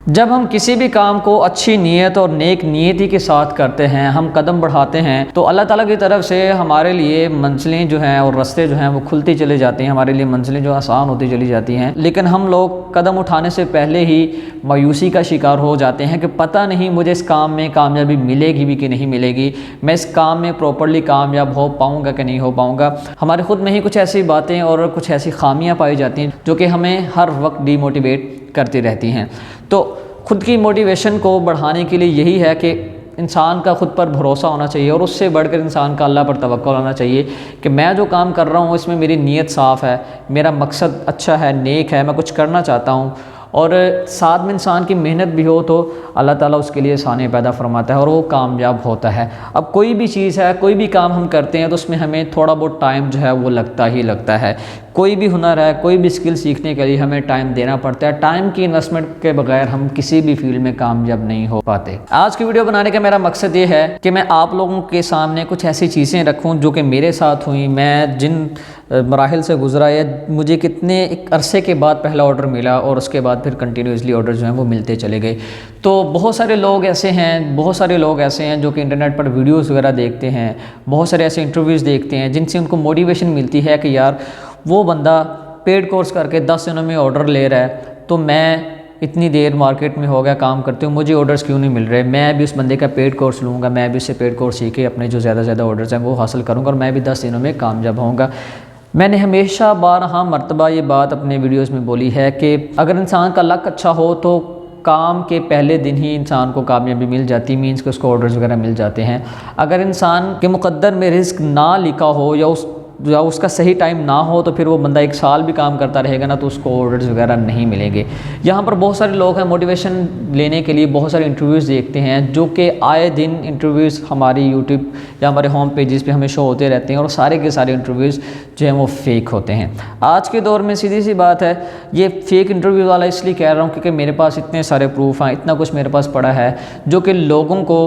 जब हम किसी भी काम को अच्छी नीयत और नेक नीयती के साथ करते हैं, हम कदम बढ़ाते हैं, तो अल्लाह ताला की तरफ से हमारे लिए मंजिलें जो हैं और रास्ते जो हैं वो खुलती चले जाती हैं, हमारे लिए मंजिलें जो आसान होती चली जाती हैं। लेकिन हम लोग कदम उठाने से पहले ही मायूसी का शिकार हो जाते हैं कि पता नहीं मुझे इस काम में कामयाबी मिलेगी भी कि नहीं मिलेगी, मैं इस काम में प्रॉपरली कामयाब हो पाऊँगा कि नहीं हो पाऊँगा। हमारे ख़ुद में ही कुछ ऐसी बातें और कुछ ऐसी खामियाँ पाई जाती हैं जो कि हमें हर वक्त डीमोटिवेट करती रहती हैं। तो खुद की मोटिवेशन को बढ़ाने के लिए यही है कि इंसान का खुद पर भरोसा होना चाहिए और उससे बढ़कर इंसान का अल्लाह पर तवक्कुल होना चाहिए कि मैं जो काम कर रहा हूँ इसमें मेरी नीयत साफ़ है, मेरा मकसद अच्छा है, नेक है, मैं कुछ करना चाहता हूँ और साथ में इंसान की मेहनत भी हो तो अल्लाह ताला उसके लिए आसानी पैदा फरमाता है और वो कामयाब होता है। अब कोई भी चीज़ है, कोई भी काम हम करते हैं तो उसमें हमें थोड़ा बहुत टाइम जो है वो लगता ही लगता है। कोई भी हुनर है, कोई भी स्किल सीखने के लिए हमें टाइम देना पड़ता है। टाइम की इन्वेस्टमेंट के बगैर हम किसी भी फील्ड में कामयाब नहीं हो पाते। आज की वीडियो बनाने का मेरा मकसद ये है कि मैं आप लोगों के सामने कुछ ऐसी चीज़ें रखूँ जो कि मेरे साथ हुई, मैं जिन मराहिल से गुजरा या मुझे कितने एक अरसे के बाद पहला ऑर्डर मिला और उसके बाद फिर कंटिन्यूसली ऑर्डर जो हैं वो मिलते चले गए। तो बहुत सारे लोग ऐसे हैं जो कि इंटरनेट पर वीडियोस वगैरह देखते हैं, बहुत सारे ऐसे इंटरव्यूज़ देखते हैं जिनसे उनको मोटिवेशन मिलती है कि यार वो बंदा पेड कोर्स करके 10 दिनों में ऑर्डर ले रहा है, तो मैं इतनी देर मार्केट में हो गया काम करते हुए, मुझे ऑर्डर्स क्यों नहीं मिल रहे। मैं भी उस बंदे का पेड कोर्स लूँगा, मैं भी उससे पेड कोर्स सीख के अपने जो ज़्यादा से ज़्यादा ऑर्डर्स हैं वो हासिल करूँगा और मैं भी 10 दिनों में कामयाब होऊंगा। मैंने हमेशा बारहा मरतबा ये बात अपने वीडियोस में बोली है कि अगर इंसान का लक अच्छा हो तो काम के पहले दिन ही इंसान को कामयाबी मिल जाती, मीन्स कि उसको ऑर्डर्स वगैरह मिल जाते हैं। अगर इंसान के मुक़द्दर में रिस्क ना लिखा हो या उसका सही टाइम ना हो तो फिर वो बंदा 1 साल भी काम करता रहेगा ना तो उसको ऑर्डर्स वगैरह नहीं मिलेंगे। यहाँ पर बहुत सारे लोग हैं मोटिवेशन लेने के लिए बहुत सारे इंटरव्यूज़ देखते हैं, जो कि आए दिन इंटरव्यूज़ हमारी यूट्यूब या हमारे होम पेजेस पे हमें शो होते रहते हैं और सारे के सारे इंटरव्यूज़ जो हैं वो फ़ेक होते हैं। आज के दौर में सीधी सी बात है, ये फ़ेक इंटरव्यू वाला इसलिए कह रहा हूँ क्योंकि मेरे पास इतने सारे प्रूफ हैं, इतना कुछ मेरे पास पड़ा है जो कि लोगों को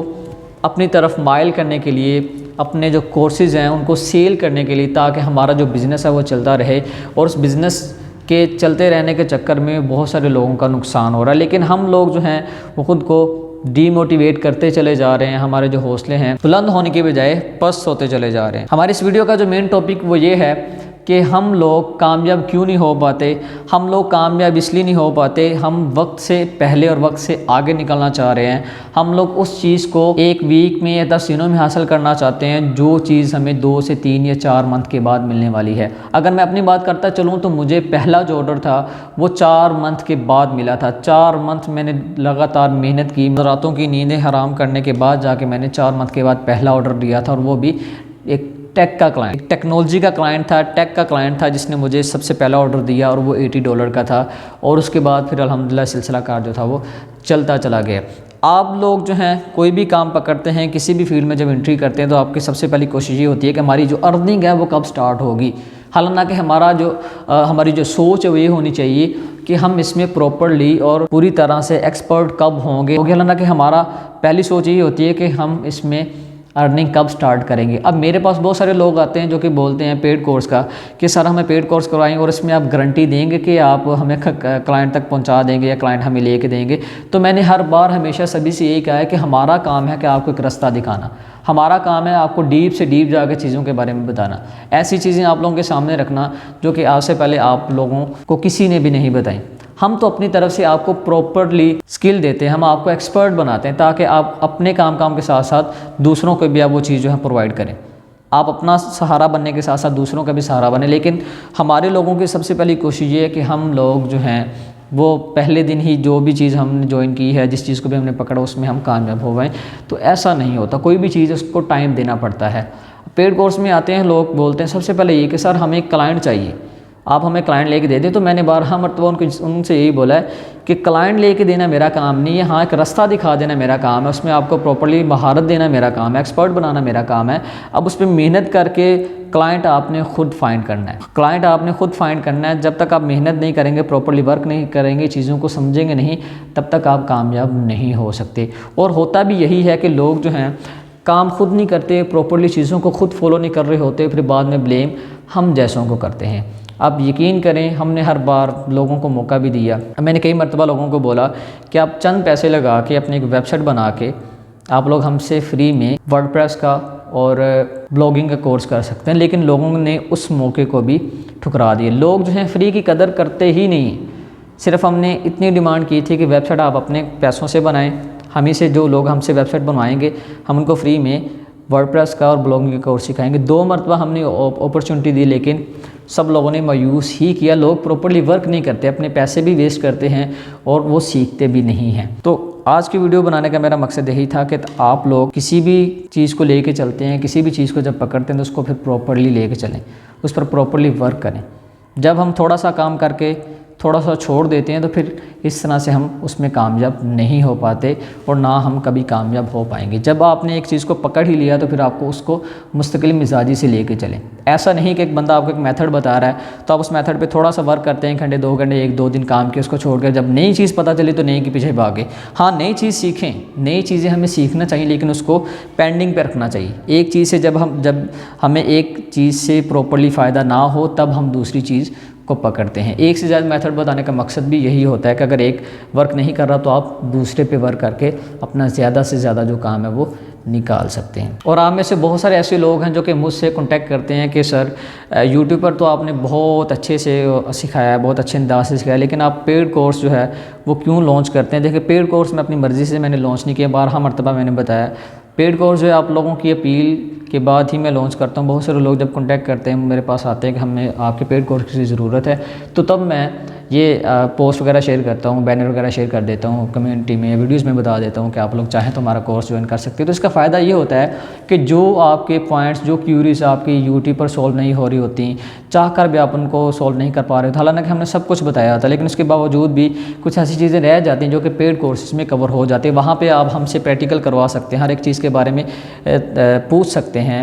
अपनी तरफ माइल करने के लिए, अपने जो कोर्सेज़ हैं उनको सेल करने के लिए, ताकि हमारा जो बिज़नेस है वो चलता रहे। और उस बिज़नेस के चलते रहने के चक्कर में बहुत सारे लोगों का नुकसान हो रहा है। लेकिन हम लोग जो हैं वो ख़ुद को डीमोटिवेट करते चले जा रहे हैं, हमारे जो हौसले हैं बुलंद होने के बजाय पस्त होते चले जा रहे हैं। हमारी इस वीडियो का जो मेन टॉपिक वो ये है कि हम लोग कामयाब क्यों नहीं हो पाते। हम लोग कामयाब इसलिए नहीं हो पाते, हम वक्त से पहले और वक्त से आगे निकलना चाह रहे हैं। हम लोग उस चीज़ को 1 वीक में या 10 दिनों में हासिल करना चाहते हैं जो चीज़ हमें 2 से 3 या 4 मंथ के बाद मिलने वाली है। अगर मैं अपनी बात करता चलूँ तो मुझे पहला जो ऑर्डर था वो 4 मंथ के बाद मिला था। 4 मंथ मैंने लगातार मेहनत की, रातों की नींदें हराम करने के बाद जाके मैंने 4 मंथ के बाद पहला ऑर्डर दिया था और वो भी एक टेक का क्लाइंट, टेक्नोलॉजी का क्लाइंट था, टेक का क्लाइंट था जिसने मुझे सबसे पहला ऑर्डर दिया और वो $80 का था। और उसके बाद फिर अल्हम्दुलिल्लाह सिलसिला कार जो था वो चलता चला गया। आप लोग जो हैं कोई भी काम पकड़ते हैं, किसी भी फील्ड में जब एंट्री करते हैं तो आपकी सबसे पहली कोशिश ये होती है कि हमारी जो अर्निंग है वो कब स्टार्ट होगी। हालांकि हमारी जो सोच है वो ये होनी चाहिए कि हम इसमें प्रॉपरली और पूरी तरह से एक्सपर्ट कब होंगे। हालांकि हमारा पहली सोच ये होती है कि हम इसमें अर्निंग कब स्टार्ट करेंगे। अब मेरे पास बहुत सारे लोग आते हैं जो कि बोलते हैं पेड कोर्स का कि सर हमें पेड कोर्स करवाएंगे और इसमें आप गारंटी देंगे कि आप हमें क्लाइंट तक पहुंचा देंगे या क्लाइंट हमें लेके देंगे। तो मैंने हर बार हमेशा सभी से यही कहा है कि हमारा काम है कि आपको एक रास्ता दिखाना, हमारा काम है आपको डीप से डीप जाकर चीज़ों के बारे में बताना, ऐसी चीज़ें आप लोगों के सामने रखना जो कि आज से पहले आप लोगों को किसी ने भी नहीं बताई। हम तो अपनी तरफ से आपको प्रॉपरली स्किल देते हैं, हम आपको एक्सपर्ट बनाते हैं ताकि आप अपने काम के साथ साथ दूसरों को भी आप वो चीज़ जो है प्रोवाइड करें। आप अपना सहारा बनने के साथ साथ दूसरों का भी सहारा बने। लेकिन हमारे लोगों की सबसे पहली कोशिश ये है कि हम लोग जो हैं वो पहले दिन ही जो भी चीज़ हमने ज्वाइन की है, जिस चीज़ को भी हमने पकड़ा उसमें हम कामयाब हो गए। तो ऐसा नहीं होता, कोई भी चीज़ उसको टाइम देना पड़ता है। पेड कोर्स में आते हैं लोग बोलते हैं सबसे पहले ये कि सर हमें एक क्लाइंट चाहिए, आप हमें क्लाइंट लेके दे दें। तो मैंने बारहा मरतबा उनसे यही बोला है कि क्लाइंट लेके देना मेरा काम नहीं है, हाँ एक रास्ता दिखा देना मेरा काम है, उसमें आपको प्रॉपर्ली महारत देना मेरा काम है, एक्सपर्ट बनाना मेरा काम है। अब उस पर मेहनत करके क्लाइंट आपने खुद फाइंड करना है, क्लाइंट आपने खुद फाइंड करना है। जब तक आप मेहनत नहीं करेंगे, प्रॉपर्ली वर्क नहीं करेंगे, चीज़ों को समझेंगे नहीं, तब तक आप कामयाब नहीं हो सकते। और होता भी यही है कि लोग जो हैं काम खुद नहीं करते, प्रॉपर्ली चीज़ों को खुद फॉलो नहीं कर रहे होते, फिर बाद में ब्लेम हम जैसों को करते हैं। आप यकीन करें, हमने हर बार लोगों को मौका भी दिया। मैंने कई मरतबा लोगों को बोला कि आप चंद पैसे लगा के अपनी एक वेबसाइट बना के आप लोग हमसे फ्री में वर्डप्रेस का और ब्लॉगिंग का कोर्स कर सकते हैं, लेकिन लोगों ने उस मौके को भी ठुकरा दिए। लोग जो हैं फ्री की कदर करते ही नहीं। सिर्फ हमने इतनी डिमांड की थी कि वेबसाइट आप अपने पैसों से बनाएं, हम ही से जो लोग हमसे वेबसाइट बनवाएंगे हम उनको फ्री में वर्डप्रेस का और ब्लॉगिंग का कोर्स सिखाएंगे। 2 मरतबा हमने अपॉर्चुनिटी दी, लेकिन सब लोगों ने मायूस ही किया। लोग प्रॉपर्ली वर्क नहीं करते, अपने पैसे भी वेस्ट करते हैं और वो सीखते भी नहीं हैं। तो आज की वीडियो बनाने का मेरा मकसद यही था कि आप लोग किसी भी चीज़ को लेके चलते हैं, किसी भी चीज़ को जब पकड़ते हैं तो उसको फिर प्रॉपर्ली लेके चलें, उस पर प्रॉपर्ली वर्क करें। जब हम थोड़ा सा काम करके थोड़ा सा छोड़ देते हैं तो फिर इस तरह से हम उसमें कामयाब नहीं हो पाते और ना हम कभी कामयाब हो पाएंगे। जब आपने एक चीज़ को पकड़ ही लिया तो फिर आपको उसको मुस्तकिल मिजाजी से लेके चलें। ऐसा नहीं कि एक बंदा आपको एक मेथड बता रहा है तो आप उस मेथड पे थोड़ा सा वर्क करते हैं, 1 घंटे 2 घंटे 1-2 दिन काम किए, उसको छोड़ कर जब नई चीज़ पता चली तो नई के पीछे भागे। हाँ, नई चीज़ सीखें, नई चीज़ें हमें सीखना चाहिए, लेकिन उसको पेंडिंग पे रखना चाहिए। एक चीज़ से जब हमें एक चीज़ से प्रॉपर्ली फ़ायदा ना हो तब हम दूसरी चीज़ को पकड़ते हैं। एक से ज़्यादा मेथड बताने का मकसद भी यही होता है कि अगर एक वर्क नहीं कर रहा तो आप दूसरे पे वर्क करके अपना ज़्यादा से ज़्यादा जो काम है वो निकाल सकते हैं। और आप में से बहुत सारे ऐसे लोग हैं जो कि मुझसे कांटेक्ट करते हैं कि सर यूट्यूब पर तो आपने बहुत अच्छे से सिखाया है, बहुत अच्छे अंदाज से सिखाया, लेकिन आप पेड कोर्स जो है वो क्यों लॉन्च करते हैं। देखिए, पेड कोर्स मैं अपनी मर्ज़ी से मैंने लॉन्च नहीं किया, 12 मरतबा मैंने बताया। पेड कोर्स जो है आप लोगों की अपील के बाद ही मैं लॉन्च करता हूँ। बहुत सारे लोग जब कांटेक्ट करते हैं मेरे पास आते हैं कि हमें आपके पेड कोर्स की ज़रूरत है, तो तब मैं ये पोस्ट वगैरह शेयर करता हूँ, बैनर वगैरह शेयर कर देता हूँ कम्युनिटी में, वीडियोस में बता देता हूँ कि आप लोग चाहें तो हमारा कोर्स ज्वाइन कर सकते हैं। तो इसका फ़ायदा ये होता है कि जो आपके पॉइंट्स, जो क्यूरीज आपकी यूट्यूब पर सॉल्व नहीं हो रही होती, चाह कर भी आप उनको सॉल्व नहीं कर पा रहे हो, हालांकि हमने सब कुछ बताया था, लेकिन उसके बावजूद भी कुछ ऐसी चीज़ें रह जाती हैं जो कि पेड कोर्सेज में कवर हो जाती है। वहाँ पर आप हमसे प्रैक्टिकल करवा सकते हैं, हर एक चीज़ के बारे में पूछ सकते हैं।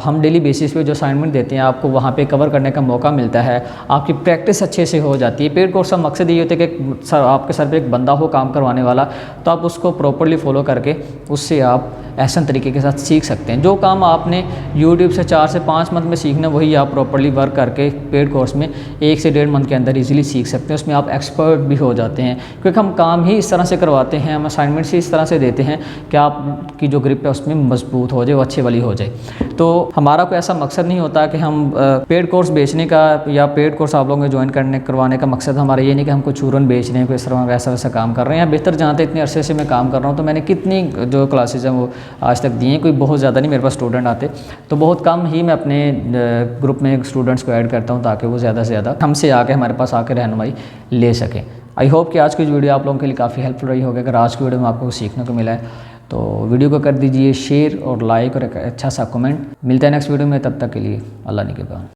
हम डेली बेसिस पे जो असाइनमेंट देते हैं आपको वहाँ पे कवर करने का मौका मिलता है, आपकी प्रैक्टिस अच्छे से हो जाती है। पेड कोर्स का मकसद ये होता है कि आपके सर पे एक बंदा हो काम करवाने वाला, तो आप उसको प्रॉपर्ली फॉलो करके उससे आप एहसन तरीके के साथ सीख सकते हैं। जो काम आपने यूट्यूब से 4 से 5 मंथ में सीखना, वही आप प्रॉपर्ली वर्क करके पेड कोर्स में 1 से 1.5 मंथ के अंदर इजीली सीख सकते हैं। उसमें आप एक्सपर्ट भी हो जाते हैं, क्योंकि हम काम ही इस तरह से करवाते हैं, हम असाइनमेंट्स ही इस तरह से देते हैं कि आपकी जो ग्रिप है उसमें मजबूत हो जाए, वो अच्छी वाली हो जाए। तो हमारा कोई ऐसा मकसद नहीं होता कि हम पेड कोर्स बेचने का या पेड कोर्स आप लोगों को ज्वाइन करवाने का मकसद हमारा ये नहीं कि हमको चूरन बेच रहे हैं, कोई इस तरह वैसा वैसा काम कर रहे हैं। बेहतर जानते इतने अरसे से मैं काम कर रहा हूँ, तो मैंने कितनी जो क्लासेज हैं वो आज तक दिए हैं, कोई बहुत ज़्यादा नहीं मेरे पास स्टूडेंट आते, तो बहुत कम ही मैं अपने ग्रुप में स्टूडेंट्स को ऐड करता हूँ ताकि वो ज़्यादा से ज़्यादा हमसे आके हमारे पास आकर रहनुमाई ले सकें। आई होप कि आज की वीडियो आप लोगों के लिए काफ़ी हेल्पफुल रही होगी। अगर आज की वीडियो में आपको सीखने को मिला है तो वीडियो को कर दीजिए शेयर और लाइक और एक अच्छा सा कमेंट। मिलता है नेक्स्ट वीडियो में, तब तक के लिए अल्लाह निगहबान।